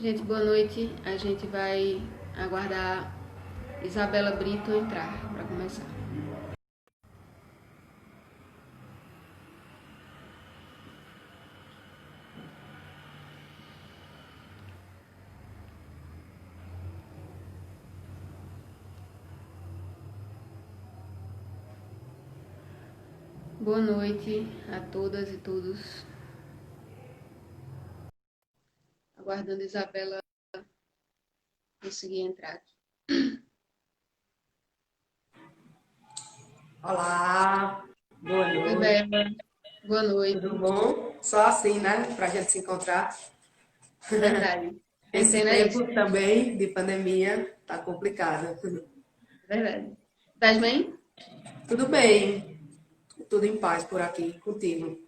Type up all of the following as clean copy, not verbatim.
Gente, boa noite. A gente vai aguardar Isabela Brito entrar para começar. Boa noite a todas e todos. Aguardando Isabela conseguir entrar aqui. Olá, boa Oi, noite, Bela. Boa tudo noite. bom? Só assim, né? Pra gente se encontrar. Verdade. Esse Pensei é isso. tempo também de pandemia tá complicado. Verdade. Estás bem? Tudo bem, tudo em paz por aqui, contigo.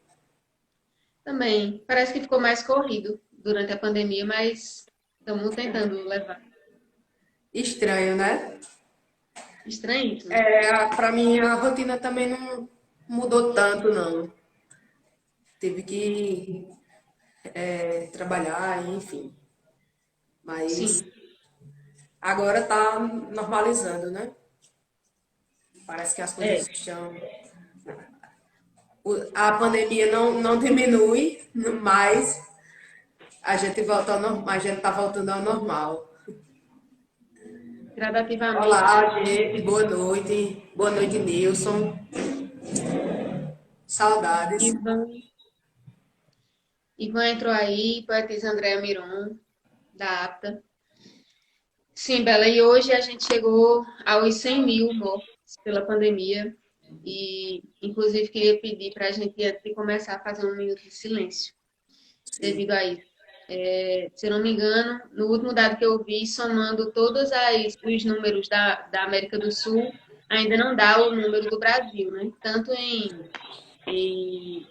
Também. Parece que ficou mais corrido durante a pandemia, mas estamos tentando levar. Estranho, né? Estranhíssimo. Para mim a rotina também não mudou tanto, não. Tive que trabalhar, enfim. Mas Sim. agora tá normalizando, né? Parece que as É. coisas estão. A pandemia não diminui, mas a gente tá voltando ao normal. Gradativamente. Olá, gente, boa noite. Boa noite, Nilson. Saudades. Ivan. Ivan entrou aí, poetisa Andréa Miron, da APTA. Sim, Bela, e hoje a gente chegou aos 100 mil mortes pela pandemia e, inclusive, queria pedir para a gente, antes de começar, fazer um minuto de silêncio Sim, devido a isso. Se eu não me engano, no último dado que eu vi, somando todos os números da América do Sul, ainda não dá o número do Brasil, né? Tanto em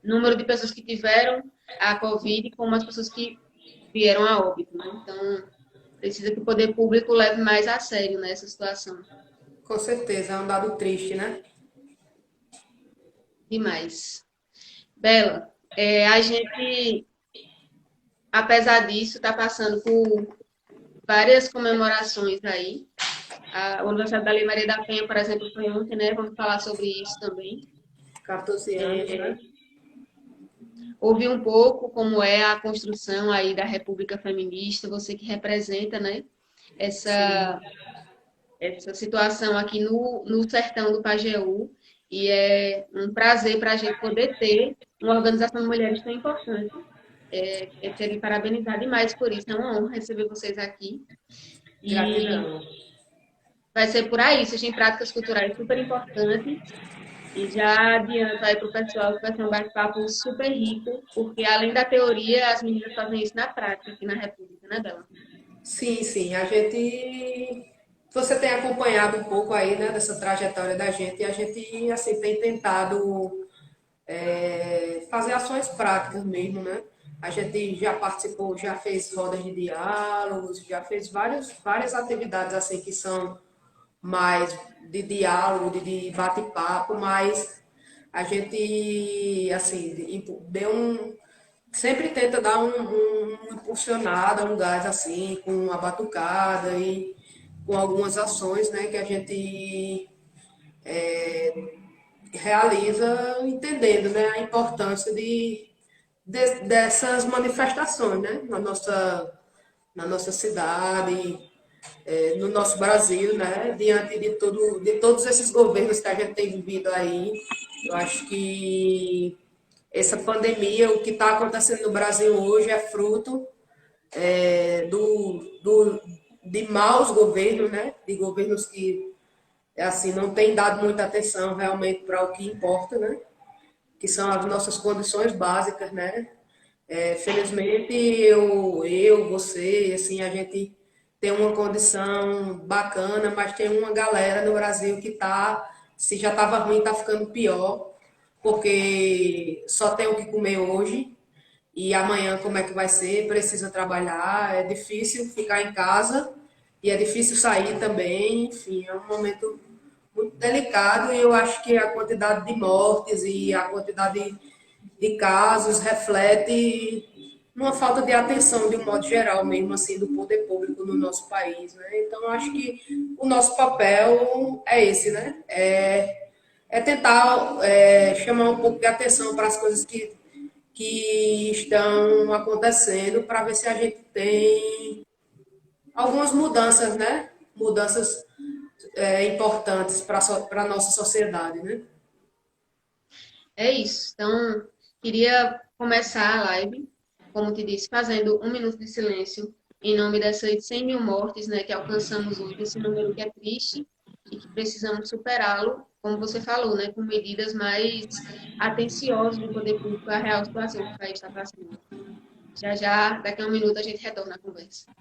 número de pessoas que tiveram a Covid, como as pessoas que vieram a óbito, né? Então, precisa que o poder público leve mais a sério nessa situação. com certeza, é um dado triste, né? Demais. Bela, a gente, apesar disso, está passando por várias comemorações aí. O aniversário da Lei Maria da Penha, por exemplo, foi ontem, né? Vamos falar sobre isso também. 14 anos, É, né? ouvir um pouco como é a construção aí da República Feminista, você que representa, né? Sim, Essa essa situação aqui no sertão do Pajeú. E é um prazer para a gente poder ter uma organização de mulheres tão importante. Eu queria parabenizar demais por isso. É uma honra receber vocês aqui. E gratidão. vai ser por aí, existem práticas culturais super importantes. E já adianto aí para o pessoal que vai ser um bate-papo super rico, porque além da teoria, as meninas fazem isso na prática aqui na República, né, Bela? Sim, sim, a gente. Você tem acompanhado um pouco aí, né, dessa trajetória da gente e a gente, assim, tem tentado fazer ações práticas mesmo, né? A gente já participou, já fez rodas de diálogos, já fez várias atividades assim que são mais de diálogo, de bate-papo, mas a gente assim deu sempre tenta dar um impulsionada, um gás assim, com uma batucada e com algumas ações, né, que a gente realiza entendendo, né, a importância dessas manifestações, né, na nossa cidade, no nosso Brasil, né, diante de todos esses governos que a gente tem vivido aí. Eu acho que essa pandemia, o que está acontecendo no Brasil hoje é fruto é, do, do, de maus governos, né, de governos que assim não têm dado muita atenção realmente para o que importa, né, que são as nossas condições básicas, né? Felizmente você, assim, a gente tem uma condição bacana, mas tem uma galera no Brasil que tá, se já estava ruim, tá ficando pior, porque só tem o que comer hoje e amanhã como é que vai ser? Precisa trabalhar, é difícil ficar em casa e é difícil sair também, enfim, é um momento muito delicado e eu acho que a quantidade de mortes e a quantidade de casos reflete numa falta de atenção, de um modo geral mesmo, assim, do poder público no nosso país, né? Então, acho que o nosso papel é esse, né? É tentar chamar um pouco de atenção para as coisas que estão acontecendo, para ver se a gente tem algumas mudanças, né? Mudanças importantes para a nossa sociedade, né? É isso. Então, queria começar a live, como te disse, fazendo um minuto de silêncio em nome dessas 100 mil mortes, né, que alcançamos hoje, esse número que é triste e que precisamos superá-lo, como você falou, né, com medidas mais atenciosas do poder público à real situação que o país está passando. Já já, daqui a um minuto, a gente retorna à conversa.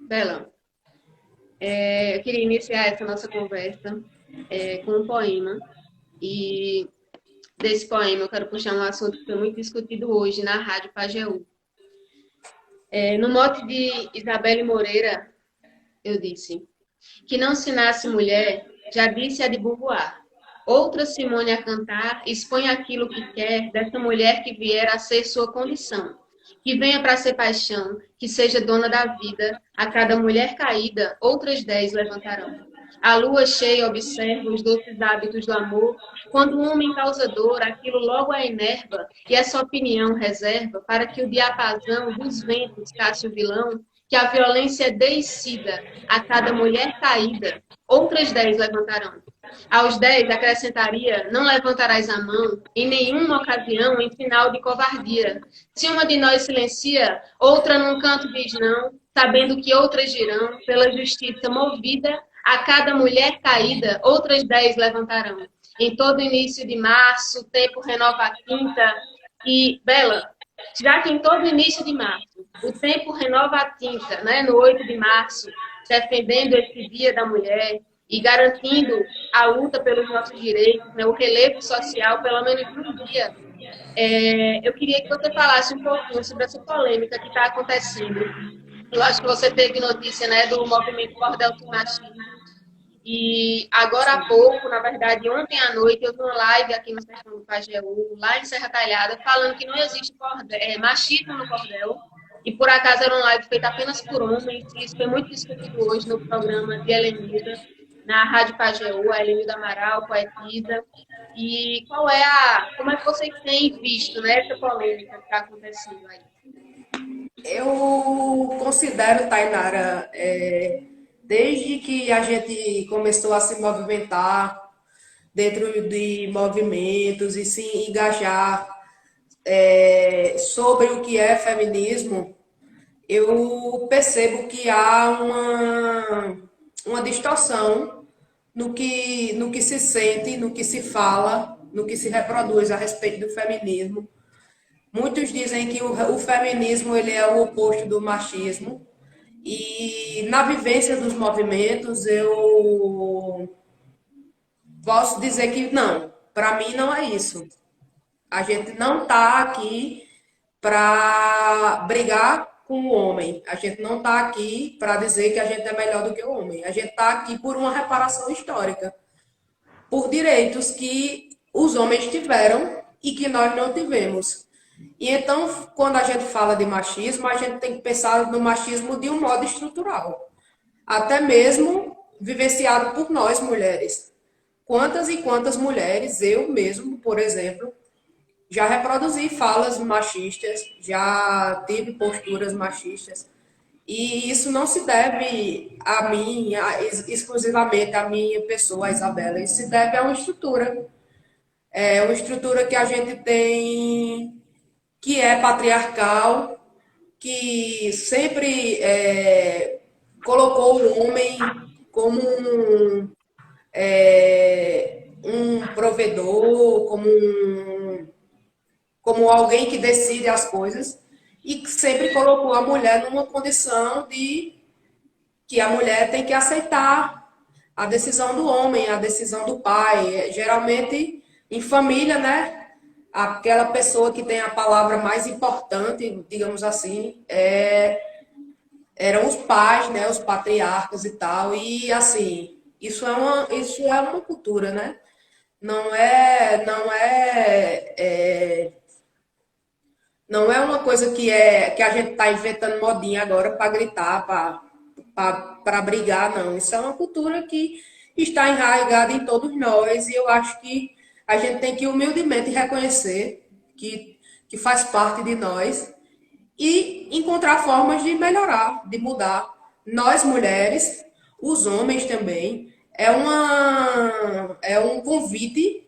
Bela, eu queria iniciar essa nossa conversa com um poema. E desse poema eu quero puxar um assunto que foi muito discutido hoje na Rádio Pajeú. No mote de Isabelle Moreira, eu disse: que não se nasce mulher, já disse a de Beauvoir. Outra Simone a cantar, expõe aquilo que quer dessa mulher que vier a ser sua condição. Que venha para ser paixão, que seja dona da vida, a cada mulher caída, outras 10 levantarão. A lua cheia observa os doces hábitos do amor, quando um homem causa dor, aquilo logo a enerva, e essa opinião reserva para que o diapasão dos ventos casse o vilão, que a violência deicida a cada mulher caída, outras 10 levantarão. Aos 10 acrescentaria: não levantarás a mão em nenhuma ocasião em sinal de covardia. Se uma de nós silencia, outra num canto diz não, sabendo que outras dirão, pela justiça movida, a cada mulher caída, outras 10 levantarão. Em todo início de março, o tempo renova a tinta e, Bela, já que em todo início de março, o tempo renova a tinta, né? No 8 de março, defendendo esse Dia da Mulher e garantindo a luta pelos nossos direitos, né? O relevo social, pelo menos um dia. Eu queria que você falasse um pouquinho sobre essa polêmica que está acontecendo. Eu acho que você teve notícia, né, do movimento Cordel Sem Machismo. E agora há pouco, na verdade, ontem à noite, eu vi uma live aqui no Sertão do Pajeú, lá em Serra Talhada, falando que não existe machismo no cordel. E por acaso era uma live feita apenas por homens, e isso foi muito discutido hoje no programa de Helenilda, na Rádio Pajeú, a Helenilda Amaral, poetisa. E como é que vocês têm visto, né, essa polêmica que está acontecendo aí? Eu considero, Tainara, desde que a gente começou a se movimentar dentro de movimentos e se engajar sobre o que é feminismo, eu percebo que há uma distorção no que se sente, no que se fala, no que se reproduz a respeito do feminismo. Muitos dizem que o feminismo ele é o oposto do machismo. E na vivência dos movimentos, eu posso dizer que não, para mim não é isso. A gente não está aqui para brigar com o homem. A gente não está aqui para dizer que a gente é melhor do que o homem. A gente está aqui por uma reparação histórica, por direitos que os homens tiveram e que nós não tivemos. E então, quando a gente fala de machismo, a gente tem que pensar no machismo de um modo estrutural, até mesmo vivenciado por nós, mulheres. Quantas e quantas mulheres, eu mesmo, por exemplo, já reproduzi falas machistas, já tive posturas machistas, E isso não se deve a mim, exclusivamente a minha pessoa, a Isabela. Isso se deve a uma estrutura. É uma estrutura que a gente tem que é patriarcal, que sempre colocou o homem como um provedor, como alguém que decide as coisas, e que sempre colocou a mulher numa condição de que a mulher tem que aceitar a decisão do homem, a decisão do pai. Geralmente, em família, né? Aquela pessoa que tem a palavra mais importante, digamos assim, eram os pais, né? Os patriarcas e tal. E assim, isso é uma cultura, né? Não é uma coisa que a gente está inventando modinha agora para gritar, para brigar, não. Isso é uma cultura que está enraizada em todos nós e eu acho que a gente tem que humildemente reconhecer que faz parte de nós e encontrar formas de melhorar, de mudar. Nós mulheres, os homens também, é um convite.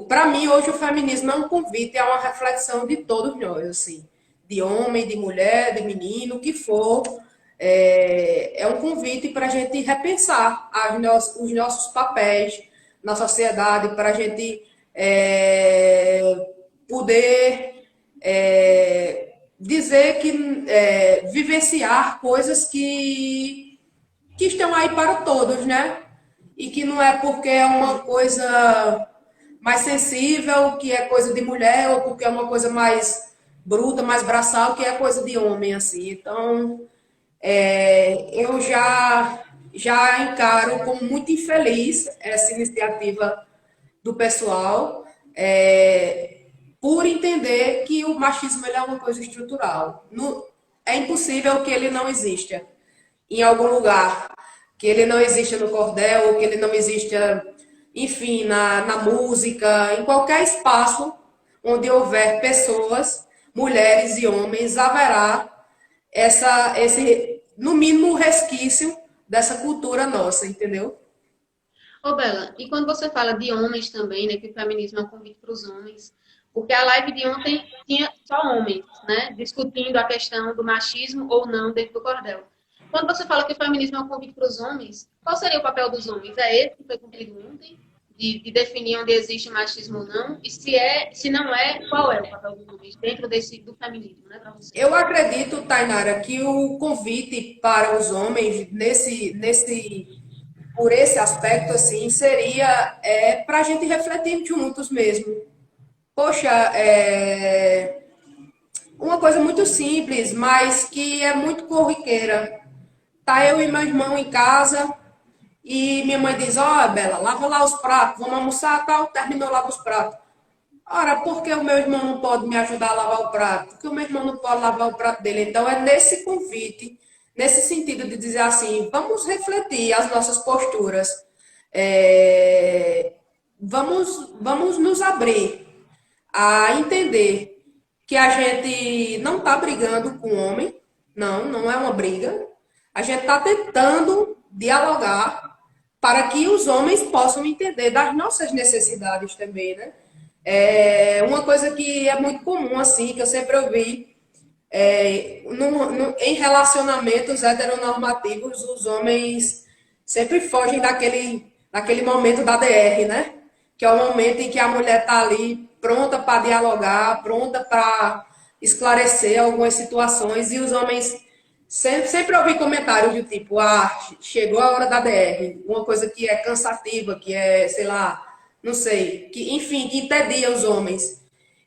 Para mim, hoje, o feminismo é um convite, é uma reflexão de todos nós, assim, de homem, de mulher, de menino, o que for. É um convite para a gente repensar os nossos papéis na sociedade, para a gente poder dizer que vivenciar coisas que estão aí para todos, né? E que não é porque é uma coisa mais sensível, que é coisa de mulher, ou porque é uma coisa mais bruta, mais braçal, que é coisa de homem, assim. Então, eu já encaro como muito infeliz essa iniciativa do pessoal, por entender que o machismo ele é uma coisa estrutural. É impossível que ele não exista em algum lugar, que ele não exista no cordel, ou que ele não exista, enfim, na música, em qualquer espaço onde houver pessoas, mulheres e homens, haverá no mínimo, resquício dessa cultura nossa, entendeu? Ô, Bela, e quando você fala de homens também, né, que o feminismo é um convite para os homens, porque a live de ontem tinha só homens, né, discutindo a questão do machismo ou não dentro do cordel. Quando você fala que o feminismo é um convite para os homens, qual seria o papel dos homens? É esse que foi cumprido ontem, de definir onde existe machismo ou não? E se não é, qual é o papel dos homens dentro do feminismo, né, para você? Eu acredito, Tainara, que o convite para os homens por esse aspecto assim seria para a gente refletir juntos mesmo. Poxa, uma coisa muito simples, mas que é muito corriqueira. Tá eu e meu irmão em casa e minha mãe diz: Ó, oh, Bela, lava lá os pratos, vamos almoçar, tal. Terminou lá os pratos. Ora, por que o meu irmão não pode me ajudar a lavar o prato? Porque o meu irmão não pode lavar o prato dele. Então, é nesse convite, nesse sentido de dizer assim: vamos refletir as nossas posturas, vamos nos abrir a entender que a gente não está brigando com o homem, não é uma briga. A gente está tentando dialogar para que os homens possam entender das nossas necessidades também, né? É uma coisa que é muito comum, assim, que eu sempre ouvi, em relacionamentos heteronormativos, os homens sempre fogem daquele momento da DR, né? Que é o momento em que a mulher está ali pronta para dialogar, pronta para esclarecer algumas situações, e os homens sempre ouvi comentários do tipo, chegou a hora da DR, uma coisa que é cansativa, que é, sei lá, não sei, que, enfim, que entedia os homens.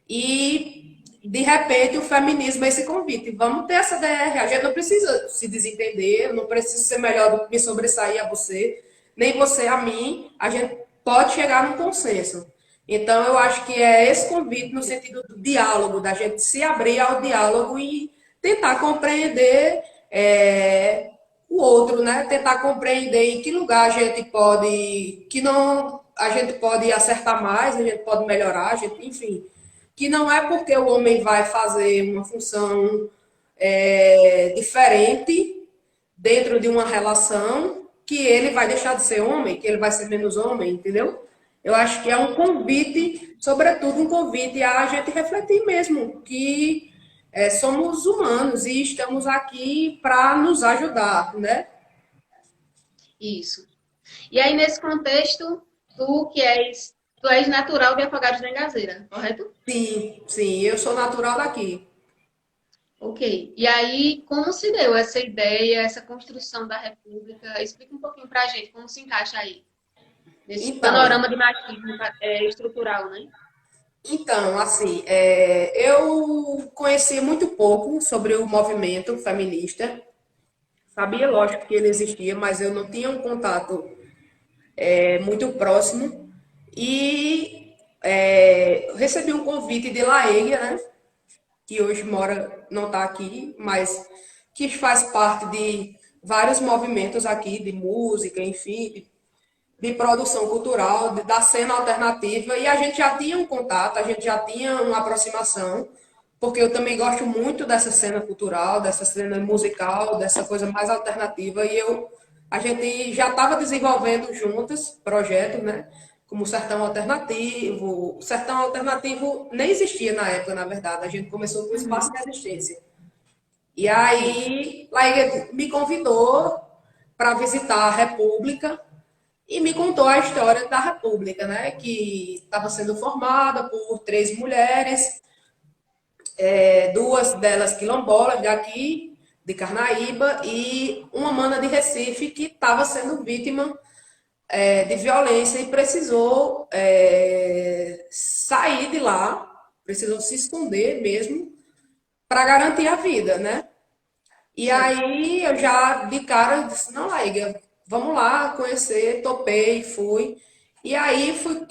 E, de repente, o feminismo é esse convite. Vamos ter essa DR. A gente não precisa se desentender, não precisa ser melhor do que me sobressair a você, nem você a mim. A gente pode chegar num consenso. Então, eu acho que é esse convite no sentido do diálogo, da gente se abrir ao diálogo e tentar compreender o outro, né? Tentar compreender em que lugar a gente pode, que não, a gente pode acertar mais, a gente pode melhorar, enfim, que não é porque o homem vai fazer uma função diferente dentro de uma relação que ele vai deixar de ser homem, que ele vai ser menos homem, entendeu? Eu acho que é um convite, sobretudo um convite a gente refletir mesmo que somos humanos e estamos aqui para nos ajudar, né? Isso. E aí, nesse contexto, tu és natural de Afogados da Engazeira, correto? Sim, sim, eu sou natural daqui. Ok. E aí, como se deu essa ideia, essa construção da República? Explica um pouquinho pra gente como se encaixa aí, nesse Então, panorama de machismo estrutural, né? Então, assim, eu conhecia muito pouco sobre o movimento feminista. Sabia, lógico, que ele existia, mas eu não tinha um contato muito próximo. E recebi um convite de Laília, né? Que hoje mora, não está aqui, mas que faz parte de vários movimentos aqui, de música, enfim, de produção cultural, da cena alternativa, e a gente já tinha um contato, a gente já tinha uma aproximação, porque eu também gosto muito dessa cena cultural, dessa cena musical, dessa coisa mais alternativa, a gente já estava desenvolvendo juntas projetos, né? Como Sertão Alternativo. O Sertão Alternativo nem existia na época, na verdade. A gente começou com o Espaço Uhum. de Resistência. E Sim. aí, Laíra me convidou para visitar a República e me contou a história da República, né? Que estava sendo formada por três mulheres, duas delas quilombolas daqui, de Carnaíba, e uma mana de Recife que estava sendo vítima de violência e precisou sair de lá, precisou se esconder mesmo para garantir a vida, né? E Certo. aí eu já de cara disse, não, Laiga, vamos lá conhecer, topei, fui. E aí fui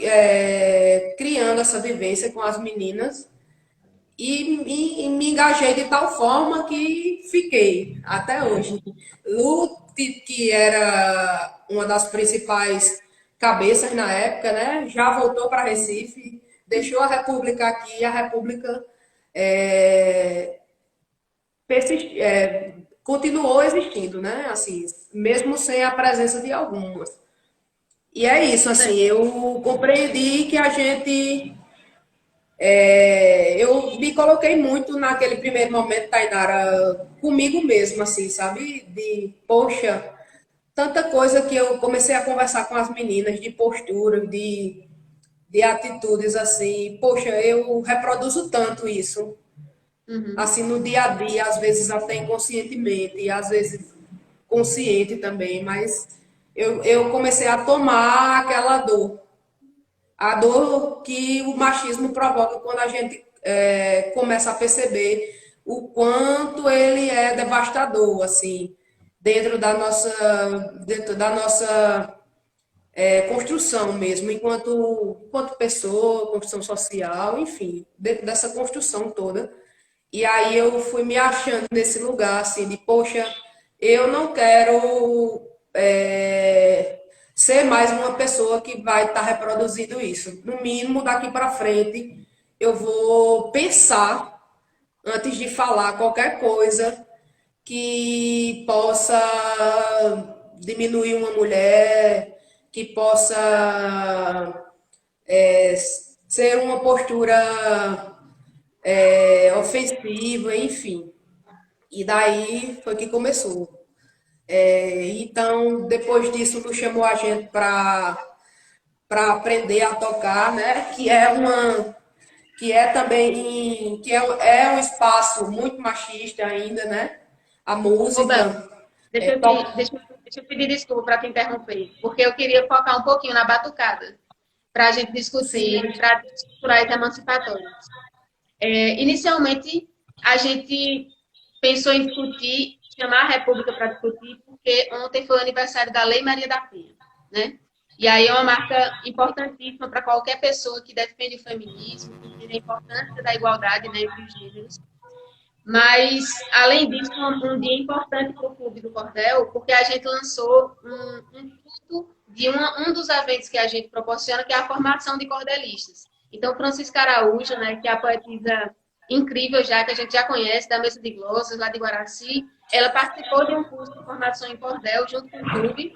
criando essa vivência com as meninas e me engajei de tal forma que fiquei até hoje. Lu, que era uma das principais cabeças na época, né? Já voltou para Recife, deixou a República aqui, a República é, continuou existindo, né? Assim, mesmo sem a presença de algumas. E é isso, assim, Certo. eu compreendi que a gente. Eu me coloquei muito naquele primeiro momento, Tainara, comigo mesmo, assim, sabe? De, poxa, tanta coisa que eu comecei a conversar com as meninas, de postura, de atitudes, assim. Poxa, eu reproduzo tanto isso, Uhum. assim, no dia a dia, às vezes até inconscientemente, e às vezes consciente também, mas eu comecei a tomar aquela dor. A dor que o machismo provoca quando a gente começa a perceber o quanto ele é devastador, assim, dentro da nossa construção mesmo, enquanto pessoa, construção social, enfim, dentro dessa construção toda. E aí eu fui me achando nesse lugar, assim, de, poxa, eu não quero ser mais uma pessoa que vai estar reproduzindo isso. No mínimo, daqui para frente, eu vou pensar antes de falar qualquer coisa que possa diminuir uma mulher, que possa ser uma postura ofensiva, enfim. E daí foi que começou. Então, depois disso, nos chamou a gente para aprender a tocar, né? Que é também é um espaço muito machista ainda, né? A Ô, Bel, música deixa eu, te, toca. deixa, eu- deixa eu pedir desculpa para te interromper, porque eu queria focar um pouquinho na batucada, para a gente Sim, discutir práticas culturais emancipatórias. Inicialmente, a gente pensou em discutir, chamar a República para discutir, porque ontem foi o aniversário da Lei Maria da Penha, né? E aí é uma marca importantíssima para qualquer pessoa que defende o feminismo, que entende a importância da igualdade, né, entre os gêneros. Mas, além disso, um dia importante para o Clube do Cordel, porque a gente lançou um curso de um dos eventos que a gente proporciona, que é a formação de cordelistas. Então, Francisca Araújo, né, que é a poetisa incrível já, que a gente já conhece, da Mesa de Glosas, lá de Guaraci. Ela participou de um curso de formação em cordel junto com o clube.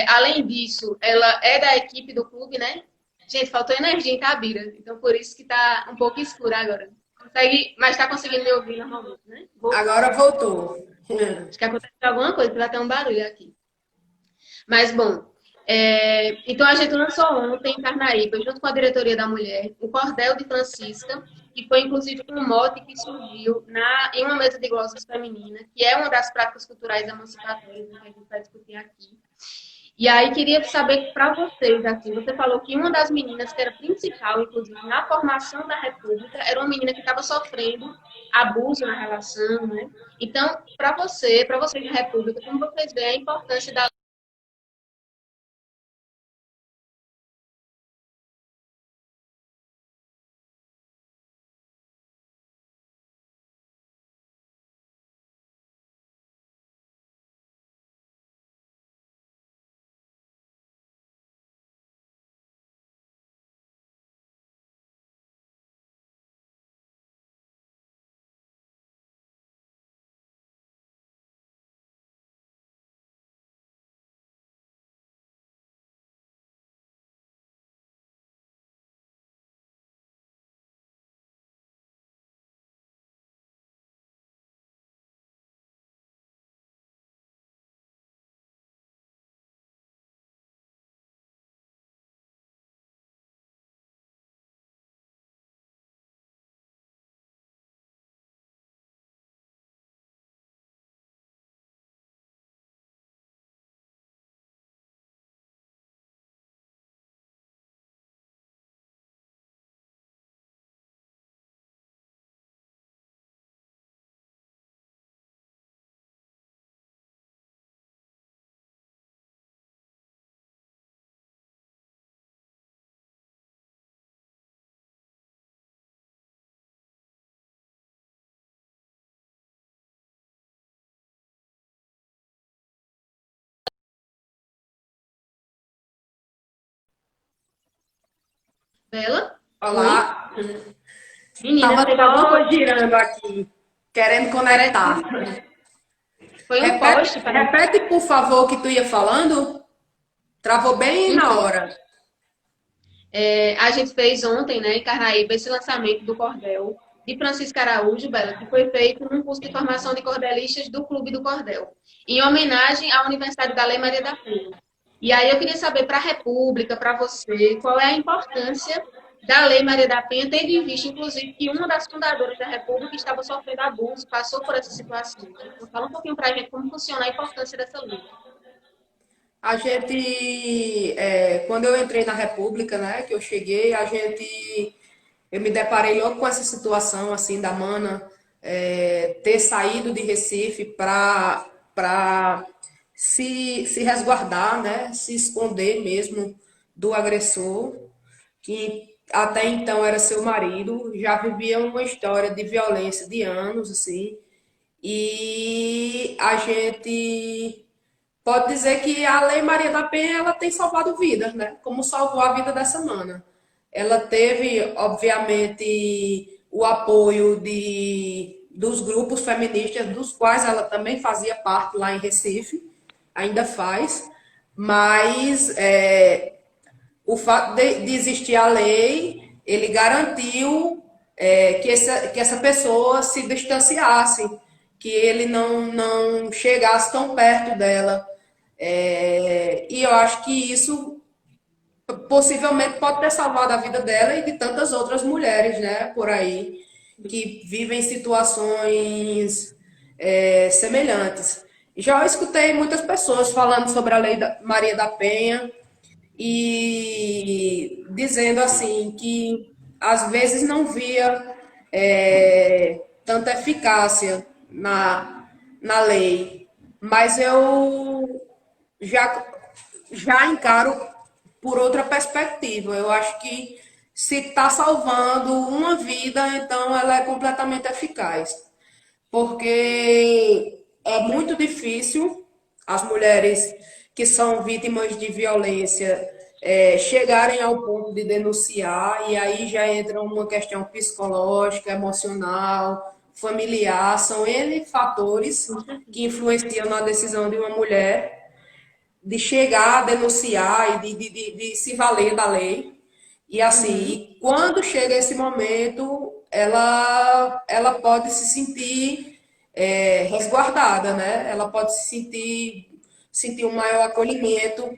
Além disso, ela é da equipe do clube, né? Gente, faltou energia em Tabira, então por isso que tá um pouco escuro agora. Consegue, mas está conseguindo me ouvir normalmente, né? Voltou. Agora voltou. Acho que aconteceu alguma coisa, que vai ter um barulho aqui. Mas, bom, então a gente lançou ontem em Carnaíba, junto com a Diretoria da Mulher, o Cordel de Francisca, que foi inclusive um mote que surgiu em uma mesa de glosas feminina, que é uma das práticas culturais emancipatórias, né, que a gente vai discutir aqui. E aí queria saber para vocês, assim, você falou que uma das meninas que era principal, inclusive, na formação da República, era uma menina que estava sofrendo abuso na relação, né? Então, para vocês da República, como vocês veem a importância da Bela? Oi? Olá. Menina, Tava teve alguma alguma coisa coisa. girando aqui, querendo Parece conectar. que foi um Repete, post, parece. repete, por favor, o que tu ia falando. Travou bem na Então, hora. a gente fez ontem, né, em Carnaíba, esse lançamento do cordel de Francisco Araújo, Bela, que foi feito num curso de formação de cordelistas do Clube do Cordel, em homenagem à Universidade da Lei Maria da Penha. E aí eu queria saber para a República, para você, qual é a importância da Lei Maria da Penha, tendo em vista, inclusive, que uma das fundadoras da República estava sofrendo abuso, passou por essa situação. Né? Então, fala um pouquinho para a gente como funciona a importância dessa lei. A gente, quando eu entrei na República, né, que eu cheguei, eu me deparei logo com essa situação, assim, da Mana, ter saído de Recife para se resguardar, né, se esconder mesmo do agressor, que até então era seu marido, já vivia uma história de violência de anos, assim, e a gente pode dizer que a Lei Maria da Penha ela tem salvado vidas, né? Como salvou a vida dessa mana. Ela teve, obviamente, o apoio dos grupos feministas, dos quais ela também fazia parte lá em Recife, ainda faz, mas o fato de existir a lei, ele garantiu que essa pessoa se distanciasse, que ele não chegasse tão perto dela. E eu acho que isso possivelmente pode ter salvado a vida dela e de tantas outras mulheres, né, por aí, que vivem situações semelhantes. Já escutei muitas pessoas falando sobre a Lei da Maria da Penha, e dizendo assim que às vezes não via tanta eficácia na lei, mas eu já, já encaro por outra perspectiva. Eu acho que se está salvando uma vida, então ela é completamente eficaz, porque é muito difícil as mulheres que são vítimas de violência chegarem ao ponto de denunciar, e aí já entra uma questão psicológica, emocional, familiar, são N fatores Com certeza. que influenciam na decisão de uma mulher de chegar a denunciar e de se valer da lei. E Uhum. assim, quando chega esse momento, ela pode se sentir resguardada, né? Ela pode sentir um maior acolhimento.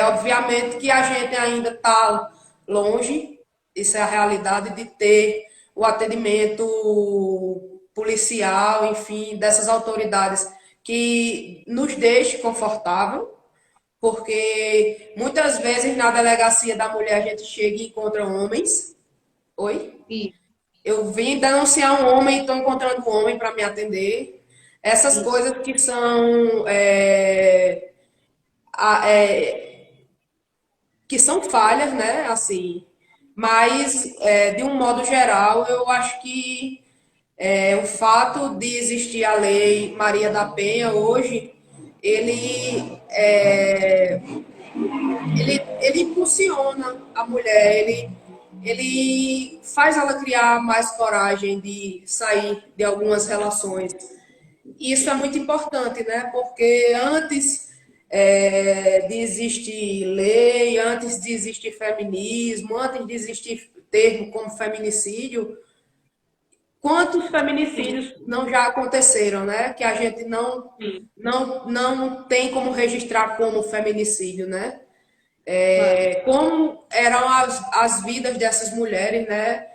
Obviamente que a gente ainda está longe, isso é a realidade, de ter o atendimento policial, enfim, dessas autoridades que nos deixe confortável, porque muitas vezes na delegacia da mulher a gente chega e encontra homens. Oi? Isso, Eu vim denunciar um homem e estou encontrando um homem para me atender. Essas isso. coisas que são a- é, que são falhas, né? Assim, mas de um modo geral, eu acho que o fato de existir a lei Maria da Penha hoje, ele ele impulsiona a mulher, ele faz ela criar mais coragem de sair de algumas relações. E isso é muito importante, né? Porque antes de existir lei, antes de existir feminismo, antes de existir termo como feminicídio, quantos Sim, feminicídios não já aconteceram, né? Que a gente sim, não tem como registrar como feminicídio, né? claro. Como eram as vidas dessas mulheres, né?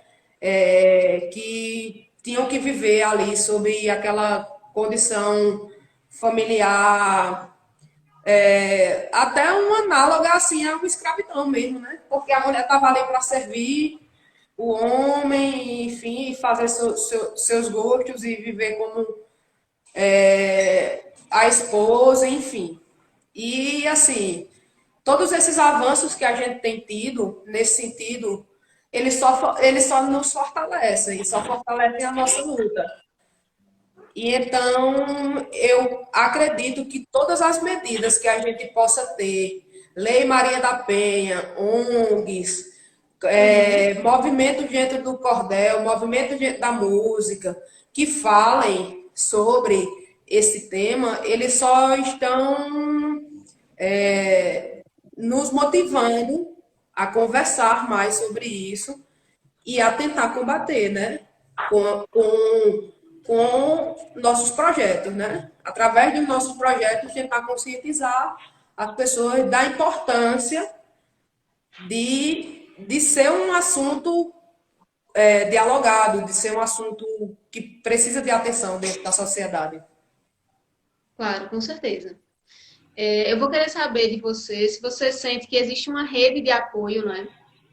Que tinham que viver ali sob aquela condição familiar, até um análogo assim a uma escravidão mesmo, né? Porque a mulher estava ali para servir o homem, enfim, fazer seus gostos e viver como a esposa, enfim. E assim, todos esses avanços que a gente tem tido nesse sentido, eles só nos fortalecem, só fortalecem a nossa luta. E então, eu acredito que todas as medidas que a gente possa ter, Lei Maria da Penha, ONGs, Uhum. movimentos dentro do cordel, movimentos dentro da música, que falem sobre esse tema, eles só estão nos motivando a conversar mais sobre isso e a tentar combater, né? Com nossos projetos, né? Através dos nossos projetos, tentar conscientizar as pessoas da importância de ser um assunto dialogado, de ser um assunto que precisa de atenção dentro da sociedade. Claro, com certeza. Eu vou querer saber de você se você sente que existe uma rede de apoio, né,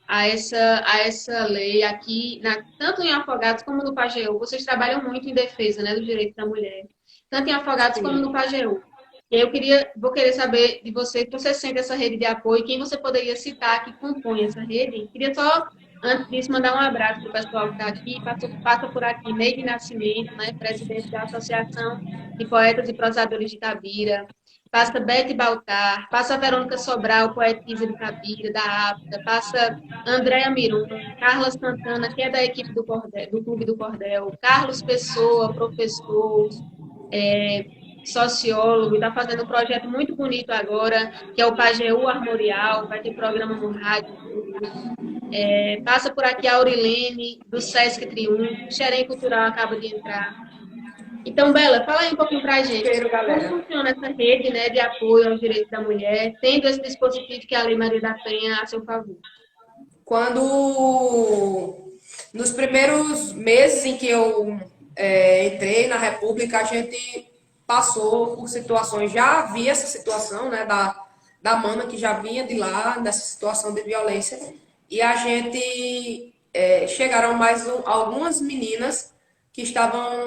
a essa lei aqui, tanto em Afogados como no Pajeú. Vocês trabalham muito em defesa, né, do direito da mulher, tanto em Afogados como no Sim. Pajeú. E aí vou querer saber de você se você sente essa rede de apoio, quem você poderia citar que compõe essa rede. Queria só, antes disso, mandar um abraço para o pessoal que está aqui, passa por aqui, Neide Nascimento, né, presidente da Associação de Poetas e Prosadores de Itabira, passa Bete Baltar, passa Verônica Sobral, poetisa de Itabira, da APTA, passa Andréa Miron, Carla Santana, que é da equipe do Clube do Cordel, Carlos Pessoa, professor, sociólogo, está fazendo um projeto muito bonito agora, que é o Pajeú Armorial, vai ter programa no rádio, tudo. Passa por aqui a Aurilene, do Sesc Triunfo, o Xerém Cultural acaba de entrar. Então, Bela, fala aí um pouquinho para a gente. Cheiro, Como galera. funciona essa rede, né, de apoio aos direitos da mulher, tendo esse dispositivo que é a Lei Maria da Penha a seu favor? Quando nos primeiros meses em que eu entrei na República, a gente passou por situações, já havia essa situação, né, da Mana que já vinha de lá, dessa situação de violência, e a gente chegaram mais algumas meninas que estavam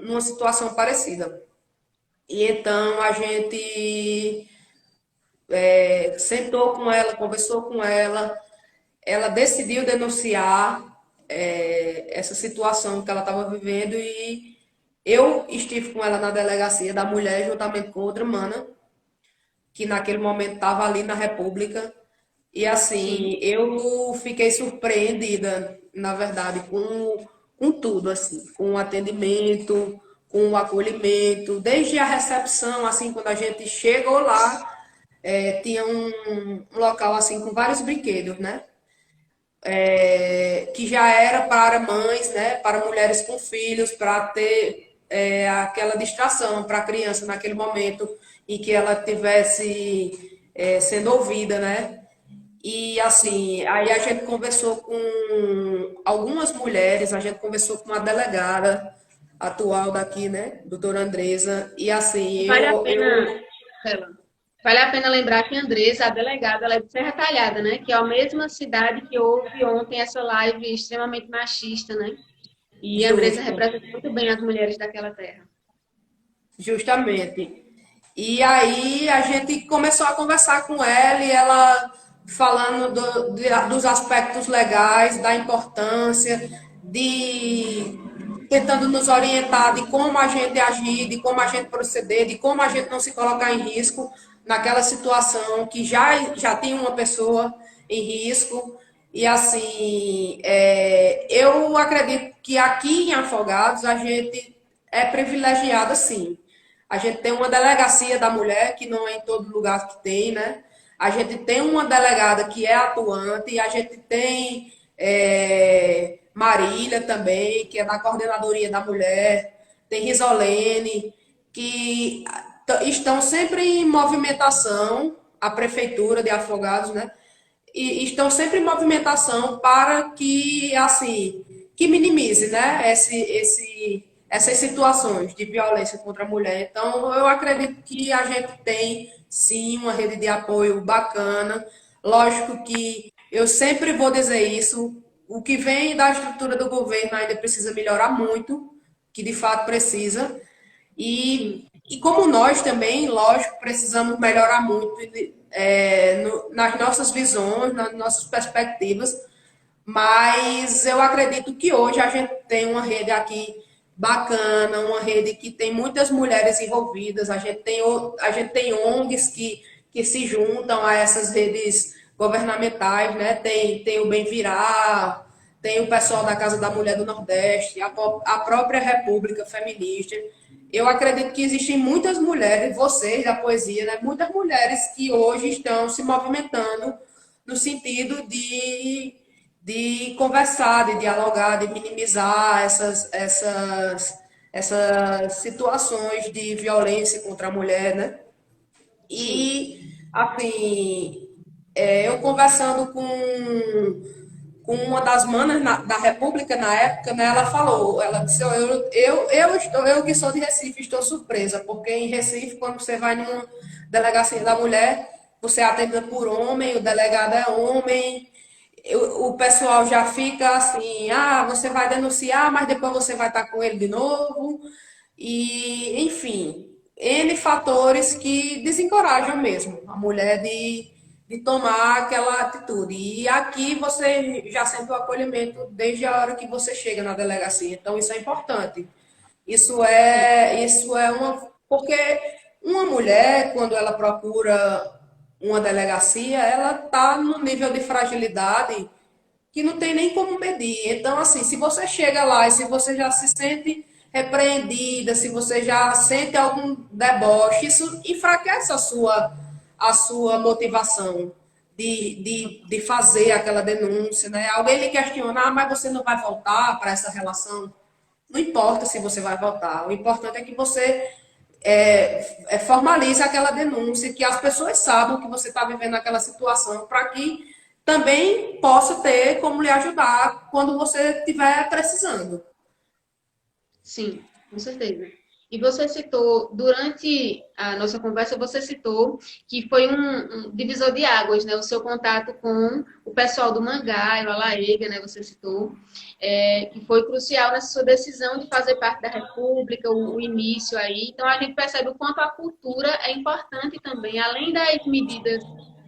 numa situação parecida. E então a gente sentou com ela, conversou com ela decidiu denunciar essa situação que ela estava vivendo e eu estive com ela na delegacia da mulher, juntamente com outra mana, que naquele momento estava ali na República. E sim. assim, eu fiquei surpreendida, na verdade, com tudo, assim, com o atendimento, com o acolhimento, desde a recepção, assim, quando a gente chegou lá, tinha um local assim com vários brinquedos, né? Que já era para mães, né? Para mulheres com filhos, para ter aquela distração para a criança naquele momento em que ela tivesse sendo ouvida, né? E assim, aí a gente conversou com algumas mulheres, a gente conversou com a delegada atual daqui, né, doutora Andresa, e assim, Vale a pena, Stella, vale a pena lembrar que a Andresa, a delegada, ela é de Serra Talhada, né? Que é a mesma cidade que houve ontem essa live extremamente machista, né? E a Andresa justo, representa muito bem as mulheres daquela terra. justamente. E aí a gente começou a conversar com ela e ela falando dos aspectos legais, da importância, de tentando nos orientar de como a gente agir, de como a gente proceder, de como a gente não se colocar em risco naquela situação que já tem uma pessoa em risco. E assim, eu acredito que aqui em Afogados a gente é privilegiada sim. A gente tem uma delegacia da mulher, que não é em todo lugar que tem, né? A gente tem uma delegada que é atuante, a gente tem Marília também, que é da Coordenadoria da Mulher, tem Risolene, que estão sempre em movimentação, a Prefeitura de Afogados, né? E estão sempre em movimentação para que, assim, que minimize, né, essas situações de violência contra a mulher. Então, eu acredito que a gente tem, sim, uma rede de apoio bacana. Lógico que eu sempre vou dizer isso, o que vem da estrutura do governo ainda precisa melhorar muito, que de fato precisa, Sim, e como nós também, lógico, precisamos melhorar muito nas nossas visões, nas nossas perspectivas, mas eu acredito que hoje a gente tem uma rede aqui bacana, uma rede que tem muitas mulheres envolvidas, a gente tem ONGs que se juntam a essas redes governamentais, né? Tem o Bem Virar, tem o pessoal da Casa da Mulher do Nordeste, a própria República Feminista. Eu acredito que existem muitas mulheres, vocês da poesia, né? Muitas mulheres que hoje estão se movimentando no sentido de conversar, de dialogar, de minimizar essas situações de violência contra a mulher, né? sim. E, assim, eu conversando com uma das manas da República na época, né, ela falou, ela disse, eu que sou de Recife, estou surpresa, porque em Recife, quando você vai numa delegacia da mulher, você é atendida por homem, o delegado é homem, o pessoal já fica assim, você vai denunciar, mas depois você vai estar com ele de novo, e enfim, N fatores que desencorajam mesmo a mulher de tomar aquela atitude. E aqui você já sente o acolhimento desde a hora que você chega na delegacia. Então isso é importante. Sim. Isso é uma. Porque uma mulher, quando ela procura uma delegacia, ela está no nível de fragilidade que não tem nem como medir. Então, assim, se você chega lá e se você já se sente repreendida, se você já sente algum deboche, isso enfraquece a sua motivação de fazer aquela denúncia, né? Alguém lhe questiona, mas você não vai voltar para essa relação? Não importa se você vai voltar, o importante é que você formalize aquela denúncia, que as pessoas saibam que você está vivendo aquela situação, para que também possa ter como lhe ajudar quando você estiver precisando. Sim, com certeza. E você citou, durante a nossa conversa, você citou que foi um divisor de águas, né? O seu contato com o pessoal do Mangaio, a Laega, né? Você citou, que foi crucial nessa sua decisão de fazer parte da República, o início aí. Então, a gente percebe o quanto a cultura é importante também, além das medidas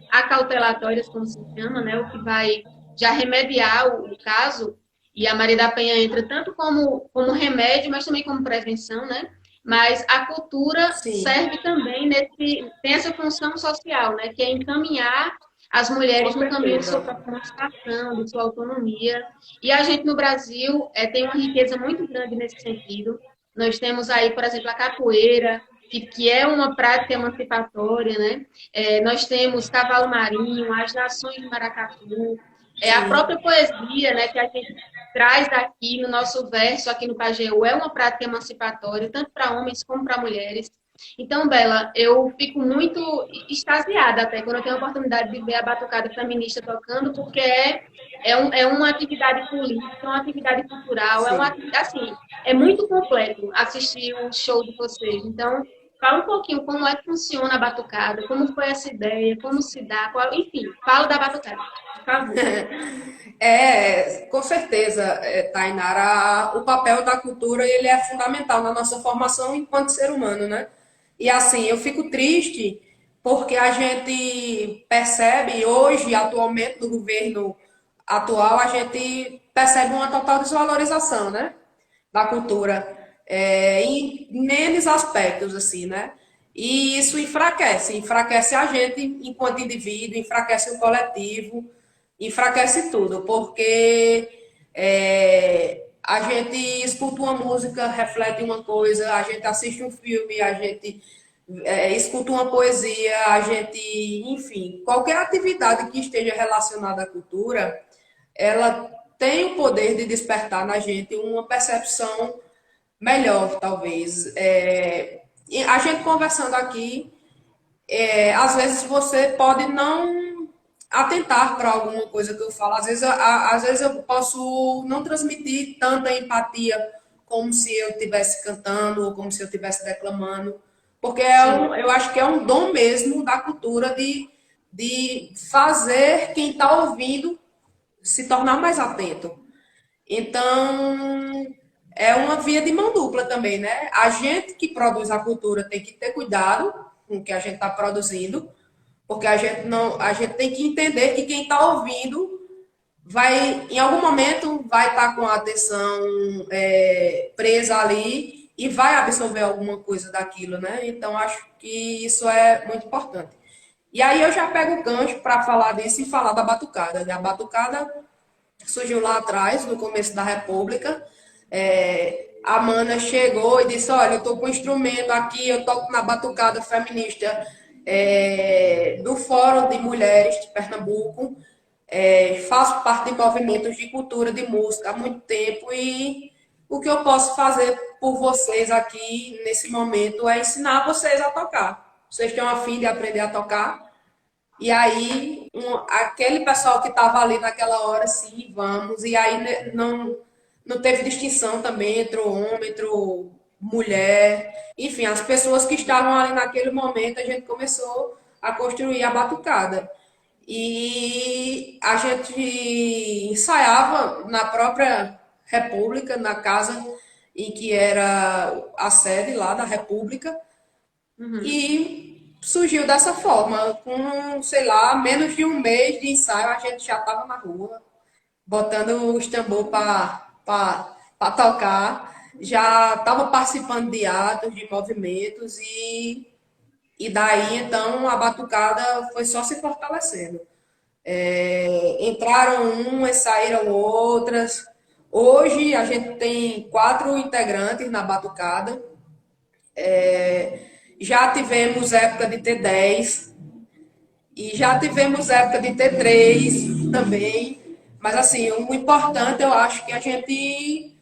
acautelatórias, como se chama, né? O que vai já remediar o caso, e a Maria da Penha entra tanto como remédio, mas também como prevenção, né? Mas a cultura Sim, serve também tem essa função social, né? Que é encaminhar as com mulheres no caminho de sua certeza. própria emancipação, de sua autonomia. E a gente no Brasil tem uma riqueza muito grande nesse sentido. Nós temos aí, por exemplo, a capoeira, que é uma prática emancipatória, né? Nós temos cavalo marinho, as nações de maracatu, a Sim. própria poesia, né? Que a gente traz daqui no nosso verso, aqui no Pajeú, é uma prática emancipatória, tanto para homens como para mulheres. Então, Bela, eu fico muito extasiada até quando eu tenho a oportunidade de ver a batucada feminista tocando, porque é uma atividade política, é uma atividade cultural, Sim. assim, é muito completo assistir o show de vocês. Então, fala um pouquinho como é que funciona a batucada, como foi essa ideia, como se dá, enfim, fala da batucada, por favor. Com certeza, Tainara, o papel da cultura ele é fundamental na nossa formação enquanto ser humano, né? E assim, eu fico triste porque a gente percebe hoje, atualmente, no governo atual, a gente percebe uma total desvalorização, né? Da cultura, em N aspectos, assim, né? E isso enfraquece a gente enquanto indivíduo, enfraquece o coletivo, enfraquece tudo, porque a gente escuta uma música, reflete uma coisa, a gente assiste um filme, a gente escuta uma poesia, a gente, enfim, qualquer atividade que esteja relacionada à cultura, ela tem o poder de despertar na gente uma percepção melhor, talvez. A gente conversando aqui, às vezes você pode não atentar para alguma coisa que eu falo. Às vezes eu posso não transmitir tanta empatia como se eu estivesse cantando ou como se eu estivesse declamando, porque Sim, eu acho que é um dom mesmo da cultura de fazer quem está ouvindo se tornar mais atento. Então, é uma via de mão dupla também, né? A gente que produz a cultura tem que ter cuidado com o que a gente está produzindo, porque a gente não, a gente tem que entender que quem está ouvindo vai, em algum momento, vai estar com a atenção presa ali e vai absorver alguma coisa daquilo, né? Então, acho que isso é muito importante. E aí eu já pego o gancho para falar disso e falar da batucada. A batucada surgiu lá atrás, no começo da República. A Mana chegou e disse: Olha, eu estou com um instrumento aqui, eu toco na batucada feminista do Fórum de Mulheres de Pernambuco, faço parte de movimentos de cultura, de música há muito tempo e o que eu posso fazer por vocês aqui nesse momento é ensinar vocês a tocar. Vocês têm a fim de aprender a tocar? E aí, aquele pessoal que estava ali naquela hora, sim, vamos. E aí não teve distinção também entre homem, entre mulher. Enfim, as pessoas que estavam ali naquele momento, a gente começou a construir a batucada. E a gente ensaiava na própria República, na casa em que era a sede lá da República. uhum. E surgiu dessa forma, com, sei lá, menos de um mês de ensaio, a gente já estava na rua, botando os tambor para tocar, já estava participando de atos, de movimentos, e daí então a batucada foi só se fortalecendo. Entraram umas, saíram outras. Hoje a gente tem 4 integrantes na batucada. Já tivemos época de ter 10, e já tivemos época de ter 3 também. Mas, assim, o importante eu acho que a gente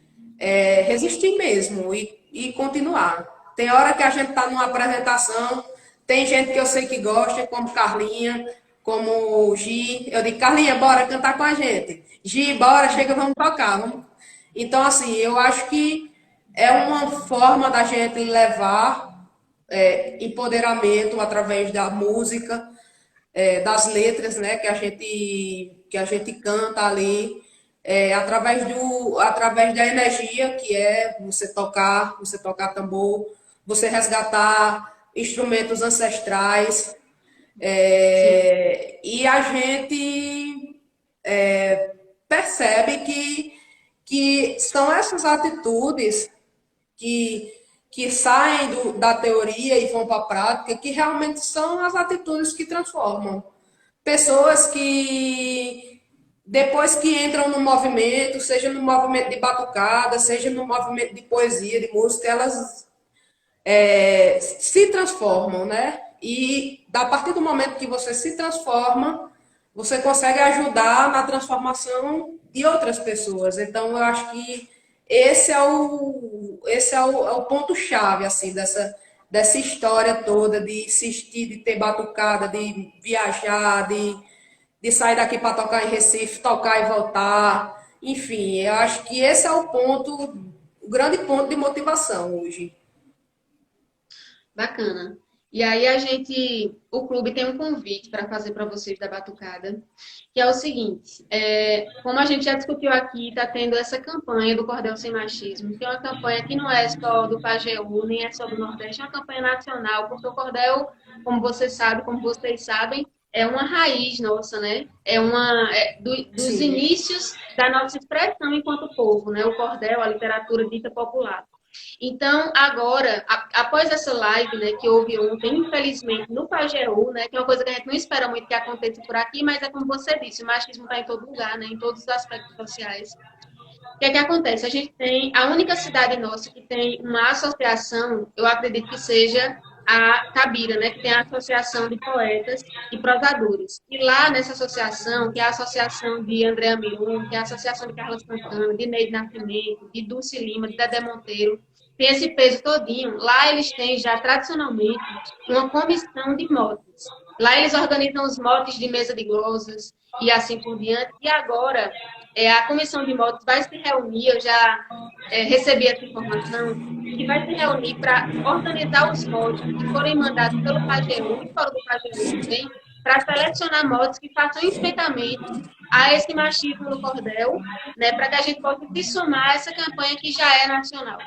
resistir mesmo e continuar. Tem hora que a gente está numa apresentação, tem gente que eu sei que gosta, como Carlinha, como Gi. Eu digo, Carlinha, bora cantar com a gente. Gi, bora, chega, vamos tocar. Vamos. Então, assim, eu acho que é uma forma da gente levar empoderamento através da música, das letras, né, que a gente canta ali, através da energia que é você tocar tambor, você resgatar instrumentos ancestrais, Sim. e a gente percebe que são essas atitudes que que saem da teoria e vão para a prática, que realmente são as atitudes que transformam. Pessoas que, depois que entram no movimento, seja no movimento de batucada, seja no movimento de poesia, de música, elas se transformam, né? E a partir do momento que você se transforma, você consegue ajudar na transformação de outras pessoas. Então, eu acho que esse é o ponto-chave, assim, dessa história toda de insistir, de ter batucada, de viajar, de sair daqui para tocar em Recife, tocar e voltar. Enfim, eu acho que esse é o ponto, o grande ponto de motivação hoje. Bacana. E aí o clube tem um convite para fazer para vocês da Batucada, que é o seguinte, como a gente já discutiu aqui, está tendo essa campanha do Cordel Sem Machismo, que é uma campanha que não é só do Pajeú, nem é só do Nordeste, é uma campanha nacional, porque o cordel, como você sabe, como vocês sabem, é uma raiz nossa, né? Dos Sim. inícios da nossa expressão enquanto povo, né? O cordel, a literatura dita popular. Então, agora, após essa live, né, que houve ontem, infelizmente, no Pajeú, né, que é uma coisa que a gente não espera muito que aconteça por aqui, mas é como você disse, o machismo está em todo lugar, né, em todos os aspectos sociais. O que é que acontece? A gente tem a única cidade nossa que tem uma associação, eu acredito que seja a Tabira, né, que tem a Associação de Poetas e Prosadores. E lá nessa associação, que é a associação de Andréa Miron, que é a associação de Carla Santana, de Neide Nascimento, de Dulce Lima, de Dedé Monteiro, tem esse peso todinho. Lá eles têm já tradicionalmente uma comissão de motes. Lá eles organizam os motes de mesa de glosas e assim por diante. E agora a comissão de motos vai se reunir, eu já recebi essa informação, que vai se reunir para organizar os motos que forem mandados pelo Pajeú e fora do Pajeú também, para selecionar motos que façam enfrentamento a esse machismo no cordel, né, para que a gente possa se somar a essa campanha que já é nacional.